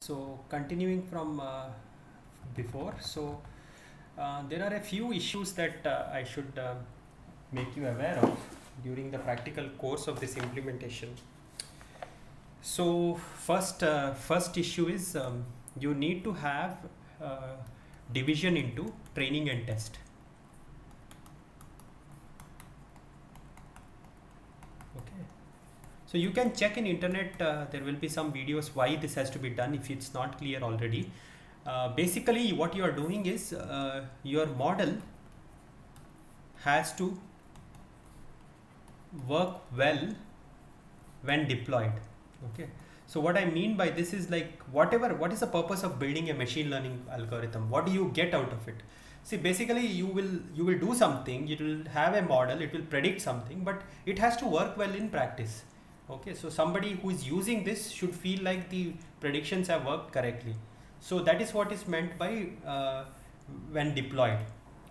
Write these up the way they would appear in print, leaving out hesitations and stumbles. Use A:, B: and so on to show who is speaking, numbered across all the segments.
A: So continuing from before, there are a few issues that I should make you aware of during the practical course of this implementation. So first issue is you need to have division into training and test. Okay. So you can check in internet, there will be some videos why this has to be done if it's not clear already. Basically what you are doing is your model has to work well when deployed. Okay. So what I mean by this is like what is the purpose of building a machine learning algorithm? What do you get out of it? See, basically you will do something, it will have a model, it will predict something, but it has to work well in practice. Okay, so somebody who is using this should feel like the predictions have worked correctly. So that is what is meant by when deployed.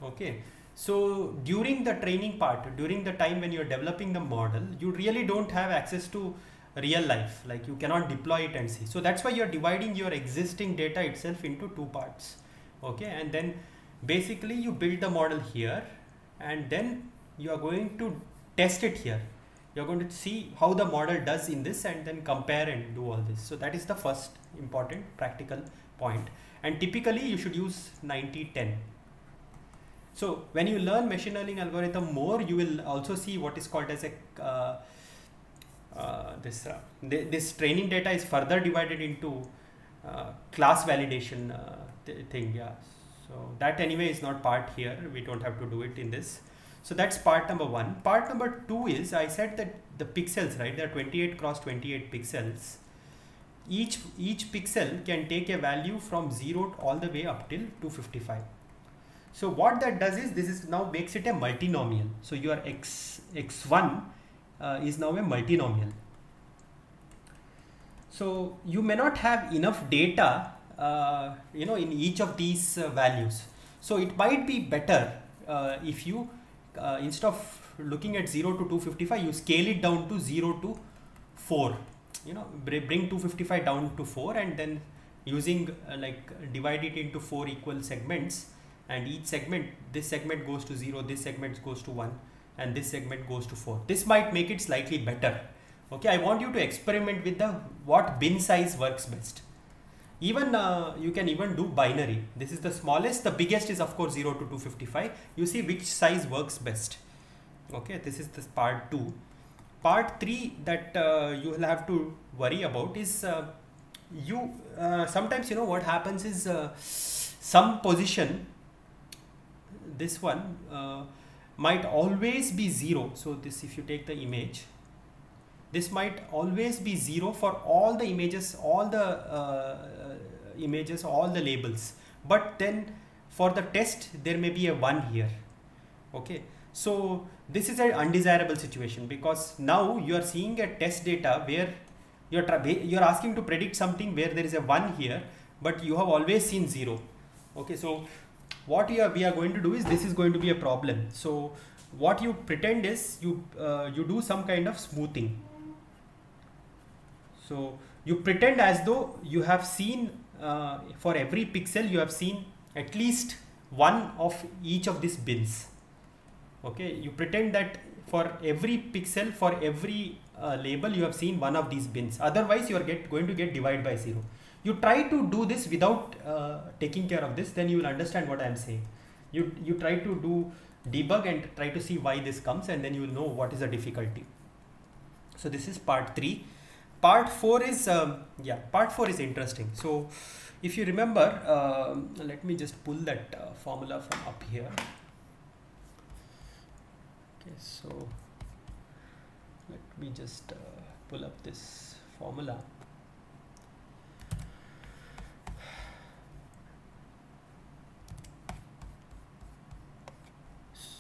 A: Okay, so during the training part, during the time when you're developing the model, you really don't have access to real life, like you cannot deploy it and see. So that's why you're dividing your existing data itself into two parts. Okay, and then basically you build the model here and then you are going to test it here. You're going to see how the model does in this and then compare and do all this. So that is the first important practical point. And typically you should use 90-10. So when you learn machine learning algorithm more, you will also see what is called as a this training data is further divided into class validation thing. Yeah. So that anyway is not part here. We don't have to do it in this. So that's part number one. Part number two is I said that the pixels, right? There are 28 cross 28 pixels. Each pixel can take a value from 0 all the way up till 255. So what that does is this is now makes it a multinomial. So your x1 is now a multinomial. So you may not have enough data in each of these values. So it might be better if you instead of looking at 0 to 255, you scale it down to 0 to 4. Bring 255 down to 4 and then using divide it into 4 equal segments, and each segment, this segment goes to 0, this segment goes to 1, and this segment goes to 4. This might make it slightly better. Okay, I want you to experiment with what bin size works best. Even you can even do binary. This is the smallest, the biggest is of course 0 to 255. You see which size works best. Okay, this is this part 2. Part 3 that you will have to worry about is sometimes what happens is some position, this one might always be 0. So this, if you take the image, this might always be 0 for all the images, all the all the labels. But then for the test, there may be a 1 here. Okay. So this is an undesirable situation because now you are seeing a test data where you're asking to predict something where there is a 1 here, but you have always seen 0. Okay. So what we are going to do is, this is going to be a problem. So what you pretend is you do some kind of smoothing. So you pretend as though you have seen for every pixel you have seen at least one of each of these bins. Okay, you pretend that for every pixel, for every label you have seen one of these bins. Otherwise you are going to get divided by 0. You try to do this without taking care of this, then you will understand what I am saying. You try to do debug and try to see why this comes, and then you will know what is the difficulty. So this is part 3. Part 4 is part 4 is interesting. So if you remember, let me just pull that formula from up here. Okay, so let me just pull up this formula.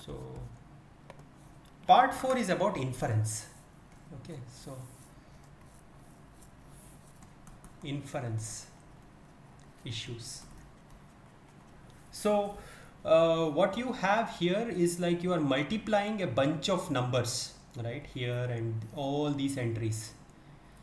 A: So part 4 is about inference. Okay, so inference issues. So what you have here is like you are multiplying a bunch of numbers right here and all these entries.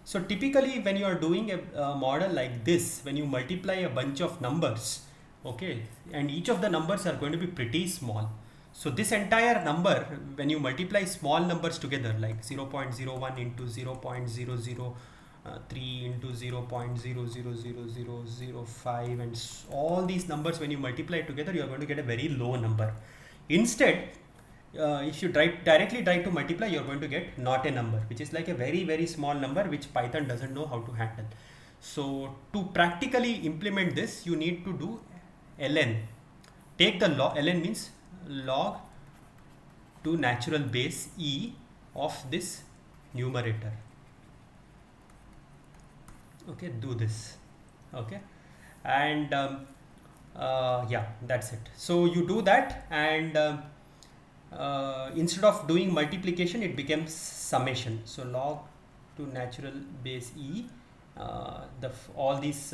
A: So typically when you are doing a model like this, when you multiply a bunch of numbers, okay, and each of the numbers are going to be pretty small. So this entire number, when you multiply small numbers together, like 0.01 into 0.003 into 0.000005 and all these numbers, when you multiply together, you are going to get a very low number. Instead, if you directly try to multiply, you're going to get not a number, which is like a very small number which Python doesn't know how to handle. So to practically implement this, you need to do ln. Take the log. Ln means log to natural base e of this numerator. Okay, do this. Okay, and yeah, that's it. So you do that, and instead of doing multiplication, it becomes summation. So log to natural base e, all these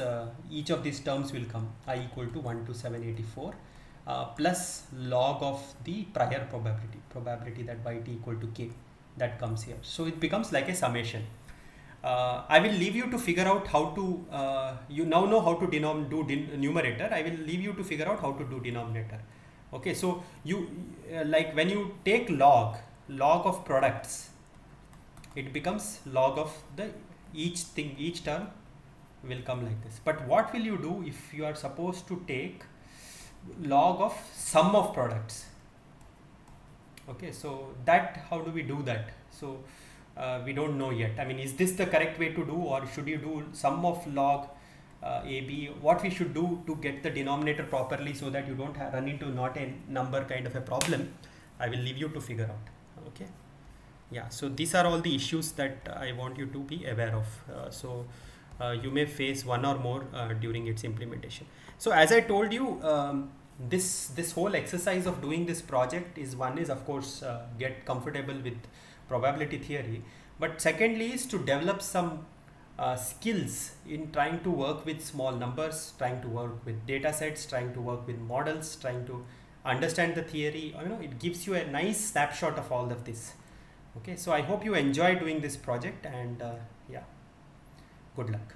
A: each of these terms will come, I equal to 1 to 784 plus log of the prior probability that yt equal to k, that comes here. So it becomes like a summation. I will leave you to figure out how to, you now know how to do numerator. I will leave you to figure out how to do denominator. Okay, so you like when you take log of products, it becomes log of the each term will come like this. But what will you do if you are supposed to take log of sum of products? Okay, so that, how do we do that? So we don't know yet. I mean, is this the correct way to do, or should you do sum of log AB? What we should do to get the denominator properly so that you don't run into not a number kind of a problem, I will leave you to figure out. Okay, yeah, so these are all the issues that I want you to be aware of. You may face one or more during its implementation. So as I told you, this whole exercise of doing this project is, one is of course get comfortable with probability theory, but secondly is to develop some skills in trying to work with small numbers, trying to work with data sets, trying to work with models, trying to understand the theory. You know, it gives you a nice snapshot of all of this. Okay, so I hope you enjoy doing this project, and yeah, good luck.